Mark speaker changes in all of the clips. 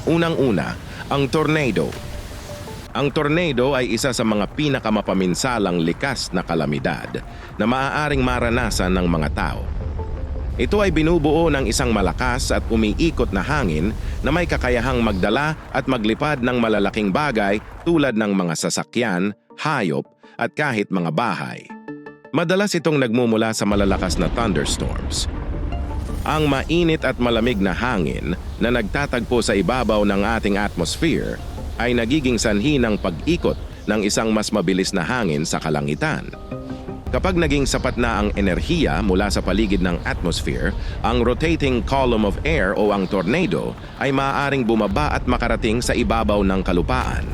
Speaker 1: Unang-una, ang tornado. Ang tornado ay isa sa mga pinakamapaminsalang likas na kalamidad na maaaring maranasan ng mga tao. Ito ay binubuo ng isang malakas at umiikot na hangin na may kakayahang magdala at maglipad ng malalaking bagay tulad ng mga sasakyan, hayop at kahit mga bahay. Madalas itong nagmumula sa malalakas na thunderstorms. Ang mainit at malamig na hangin na nagtatagpo sa ibabaw ng ating atmosphere ay nagiging sanhi ng pag-ikot ng isang mas mabilis na hangin sa kalangitan. Kapag naging sapat na ang enerhiya mula sa paligid ng atmosphere, ang rotating column of air o ang tornado ay maaaring bumaba at makarating sa ibabaw ng kalupaan.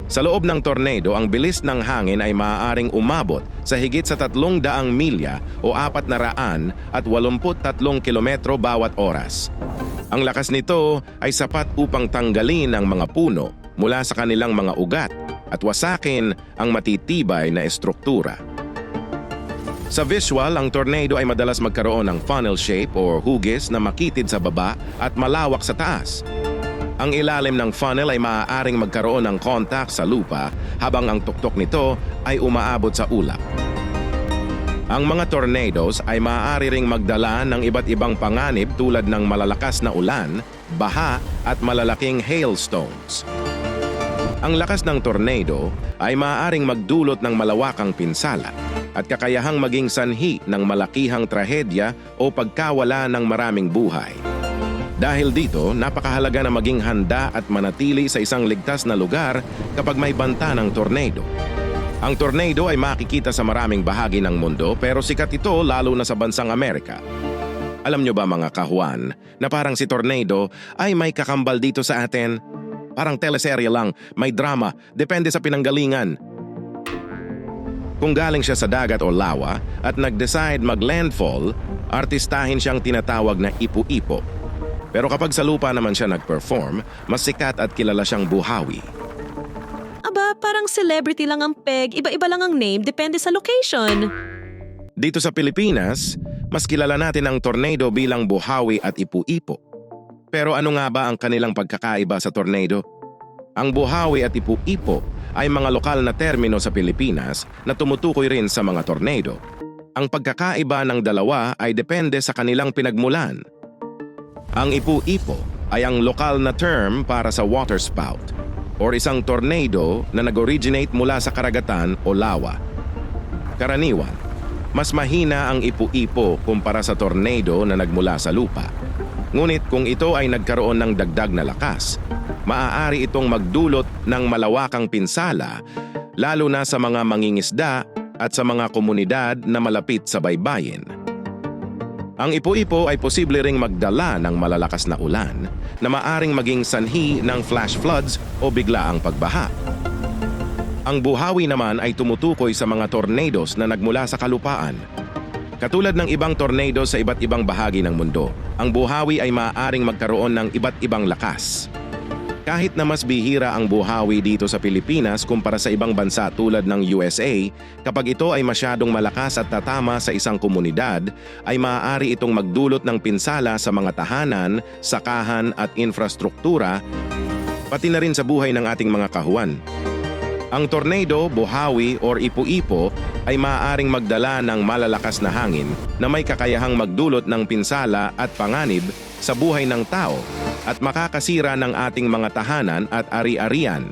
Speaker 1: Sa loob ng tornado, ang bilis ng hangin ay maaaring umabot sa higit sa 300 milya o 483 kilometro bawat oras. Ang lakas nito ay sapat upang tanggalin ang mga puno mula sa kanilang mga ugat at wasakin ang matitibay na estruktura. Sa visual, ang tornado ay madalas magkaroon ng funnel shape o hugis na makitid sa baba at malawak sa taas. Ang ilalim ng funnel ay maaaring magkaroon ng contact sa lupa habang ang tuktok nito ay umaabot sa ulap. Ang mga tornadoes ay maaari ring magdala ng iba't ibang panganib tulad ng malalakas na ulan, baha at malalaking hailstones. Ang lakas ng tornado ay maaaring magdulot ng malawakang pinsala at kakayahang maging sanhi ng malakihang trahedya o pagkawala ng maraming buhay. Dahil dito, napakahalaga na maging handa at manatili sa isang ligtas na lugar kapag may banta ng tornado. Ang tornado ay makikita sa maraming bahagi ng mundo pero sikat ito lalo na sa bansang Amerika. Alam nyo ba mga kahuan na parang si tornado ay may kakambal dito sa atin? Parang teleserye lang, may drama, depende sa pinanggalingan. Kung galing siya sa dagat o lawa at nag-decide mag-landfall, artistahin siyang tinatawag na ipu-ipo. Pero kapag sa lupa naman siya nag-perform, mas sikat at kilala siyang buhawi.
Speaker 2: Aba, parang celebrity lang ang peg, iba-iba lang ang name, depende sa location.
Speaker 1: Dito sa Pilipinas, mas kilala natin ang tornado bilang buhawi at ipu-ipo. Pero ano nga ba ang kanilang pagkakaiba sa tornado? Ang buhawi at ipu-ipo ay mga lokal na termino sa Pilipinas na tumutukoy rin sa mga tornado. Ang pagkakaiba ng dalawa ay depende sa kanilang pinagmulan. Ang ipu-ipo ay ang lokal na term para sa waterspout or isang tornado na nag-originate mula sa karagatan o lawa. Karaniwan, mas mahina ang ipu-ipo kumpara sa tornado na nagmula sa lupa. Ngunit kung ito ay nagkaroon ng dagdag na lakas, maaari itong magdulot ng malawakang pinsala lalo na sa mga mangingisda at sa mga komunidad na malapit sa baybayin. Ang ipu-ipo ay posible ring magdala ng malalakas na ulan na maaring maging sanhi ng flash floods o biglaang pagbaha. Ang buhawi naman ay tumutukoy sa mga tornadoes na nagmula sa kalupaan. Katulad ng ibang tornado sa iba't ibang bahagi ng mundo, ang buhawi ay maaaring magkaroon ng iba't ibang lakas. Kahit na mas bihira ang buhawi dito sa Pilipinas kumpara sa ibang bansa tulad ng USA, kapag ito ay masyadong malakas at tatama sa isang komunidad, ay maaari itong magdulot ng pinsala sa mga tahanan, sakahan at infrastruktura, pati na rin sa buhay ng ating mga kahuan. Ang tornado, buhawi or ipu-ipo ay maaaring magdala ng malalakas na hangin na may kakayahang magdulot ng pinsala at panganib sa buhay ng tao at makakasira ng ating mga tahanan at ari-arian.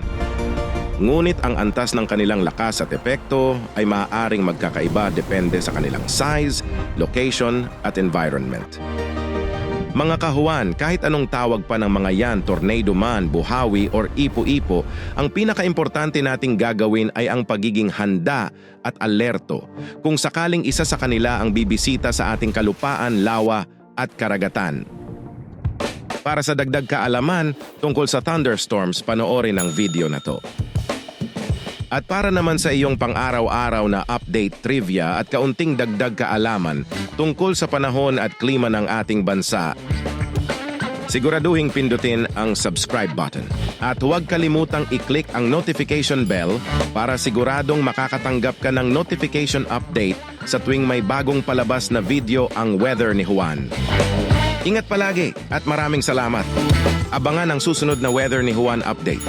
Speaker 1: Ngunit ang antas ng kanilang lakas at epekto ay maaaring magkakaiba depende sa kanilang size, location at environment. Mga kahuan, kahit anong tawag pa ng mga yan, tornado man, buhawi or ipu-ipo, ang pinakaimportante nating gagawin ay ang pagiging handa at alerto kung sakaling isa sa kanila ang bibisita sa ating kalupaan, lawa at karagatan. Para sa dagdag kaalaman tungkol sa thunderstorms, panoorin ang video na to. At para naman sa iyong pang-araw-araw na update trivia at kaunting dagdag kaalaman tungkol sa panahon at klima ng ating bansa, siguraduhing pindutin ang subscribe button. At huwag kalimutang i-click ang notification bell para siguradong makakatanggap ka ng notification update sa tuwing may bagong palabas na video ang weather ni Juan. Ingat palagi at maraming salamat. Abangan ang susunod na weather ni Juan update.